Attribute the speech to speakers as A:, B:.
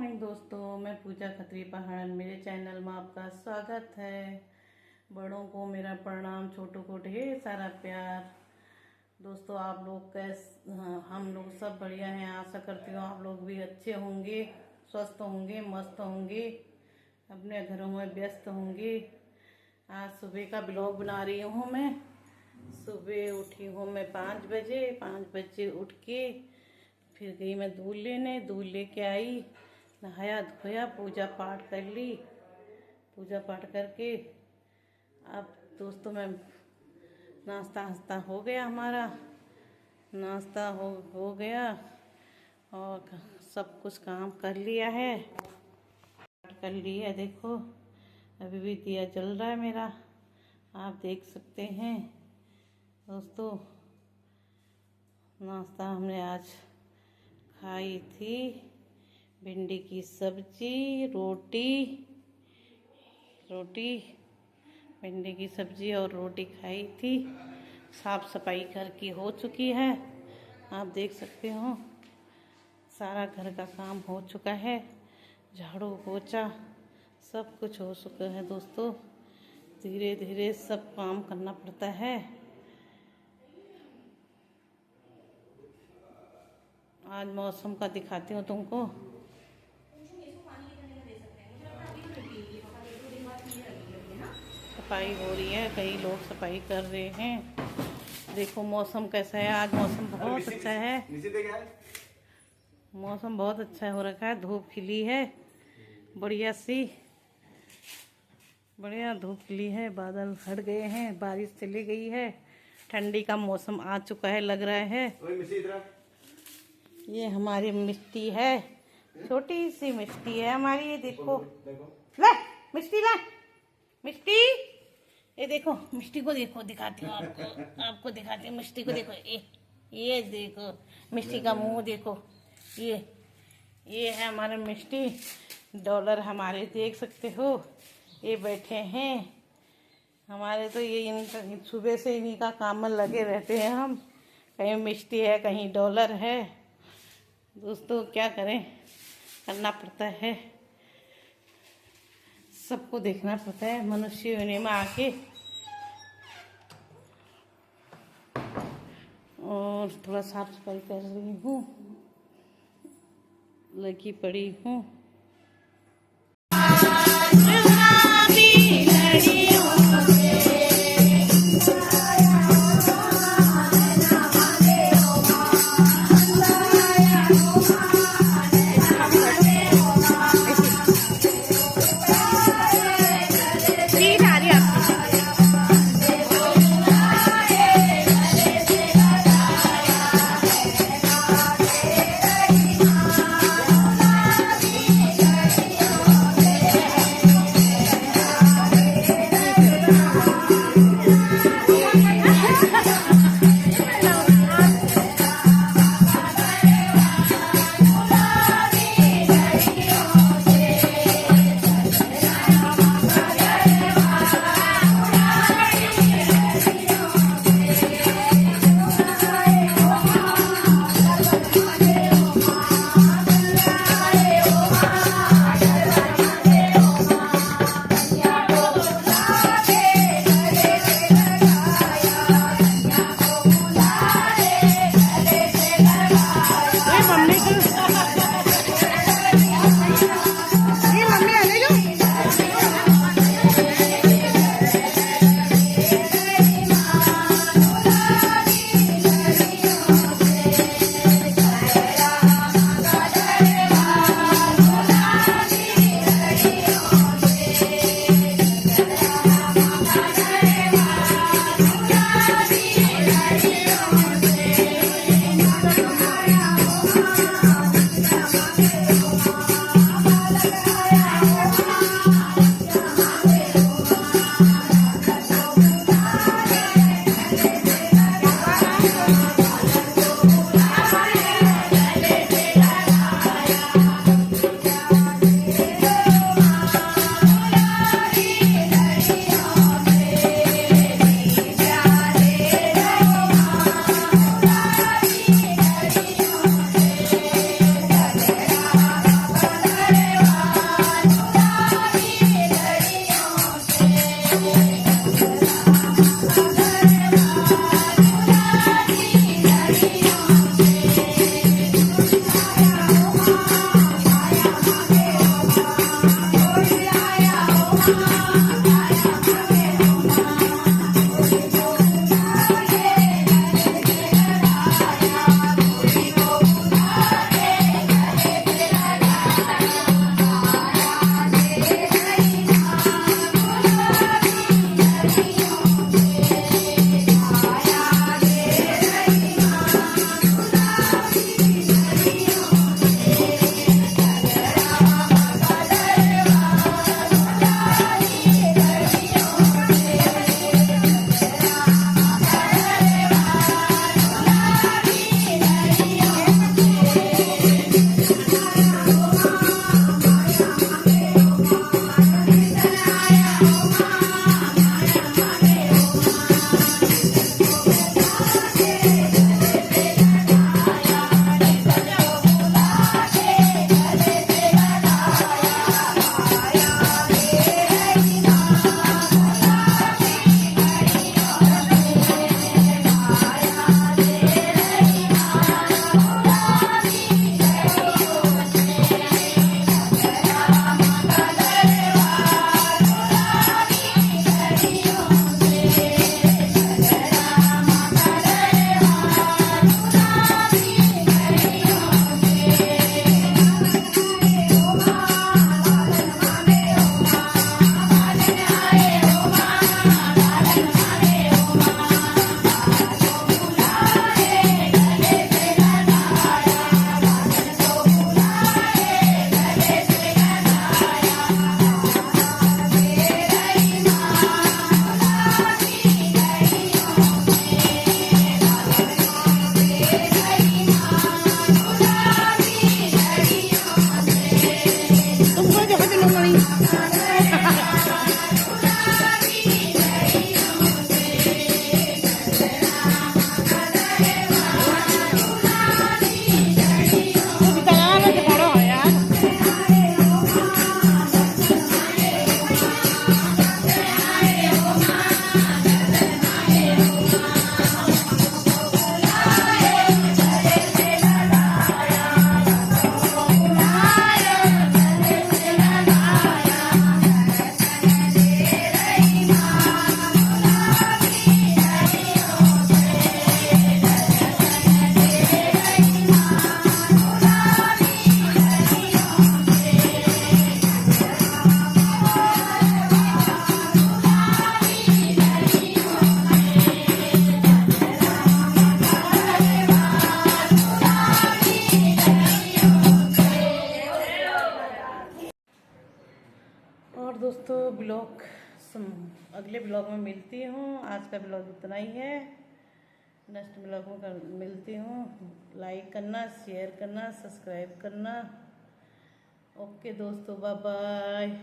A: Morning दोस्तों, मैं पूजा खत्री पहाड़न। मेरे चैनल में आपका स्वागत है। बड़ों को मेरा प्रणाम, छोटों को ढेर सारा प्यार। दोस्तों आप लोग हम लोग सब बढ़िया हैं। आशा करती हूँ आप लोग भी अच्छे होंगे, स्वस्थ होंगे, मस्त होंगे, अपने घरों में व्यस्त होंगे। आज सुबह का ब्लॉग बना रही हूँ मैं। सुबह उठी हूँ मैं 5 बजे उठ के फिर गई मैं दूध लेके आई, नहाया धोया, पूजा पाठ कर ली। पूजा पाठ करके अब दोस्तों मैं नाश्ता हो गया, हमारा नाश्ता हो गया और सब कुछ काम कर लिया है, कर लिया। देखो अभी भी दिया जल रहा है मेरा, आप देख सकते हैं दोस्तों। नाश्ता हमने आज खाई थी भिंडी की सब्जी, रोटी भिंडी की सब्जी और रोटी खाई थी। साफ सफाई घर की हो चुकी है, आप देख सकते हो। सारा घर का काम हो चुका है, झाड़ू पोछा सब कुछ हो चुका है दोस्तों। धीरे धीरे सब काम करना पड़ता है। आज मौसम का दिखाती हूँ तुमको। सफाई हो रही है, कई लोग सफाई कर रहे हैं। देखो मौसम कैसा है आज। मौसम बहुत अच्छा है, मौसम बहुत अच्छा हो रखा है। धूप खिली है बढ़िया सी, बढ़िया धूप खिली है। बादल हट गए हैं, बारिश चली गई है, ठंडी का मौसम आ चुका है लग रहा है। ये हमारी मिष्टी है, छोटी सी मिष्टी है हमारी। ये देखो, ले मिष्टी, ले मिष्टी, ये देखो मिष्टी को देखो, दिखाती हूँ आपको दिखाती हूँ मिष्टी को। देखो ये देखो मिष्टी का मुंह देखो। ये है हमारे मिष्टी। डॉलर हमारे देख सकते हो, ये बैठे हैं हमारे। तो ये सुबह से इन्हीं का काम में लगे रहते हैं हम। कहीं मिष्टी है, कहीं डॉलर है। दोस्तों क्या करें, करना पड़ता है, सबको देखना पड़ता है मनुष्य होने में आके। और थोड़ा साफ सफाई कर रही हूँ, लगी पड़ी हूँ। दोस्तों अगले ब्लॉग में मिलती हूँ। आज का ब्लॉग इतना ही है। नेक्स्ट ब्लॉग में मिलती हूँ। लाइक करना, शेयर करना, सब्सक्राइब करना। ओके दोस्तों, बाय बाय।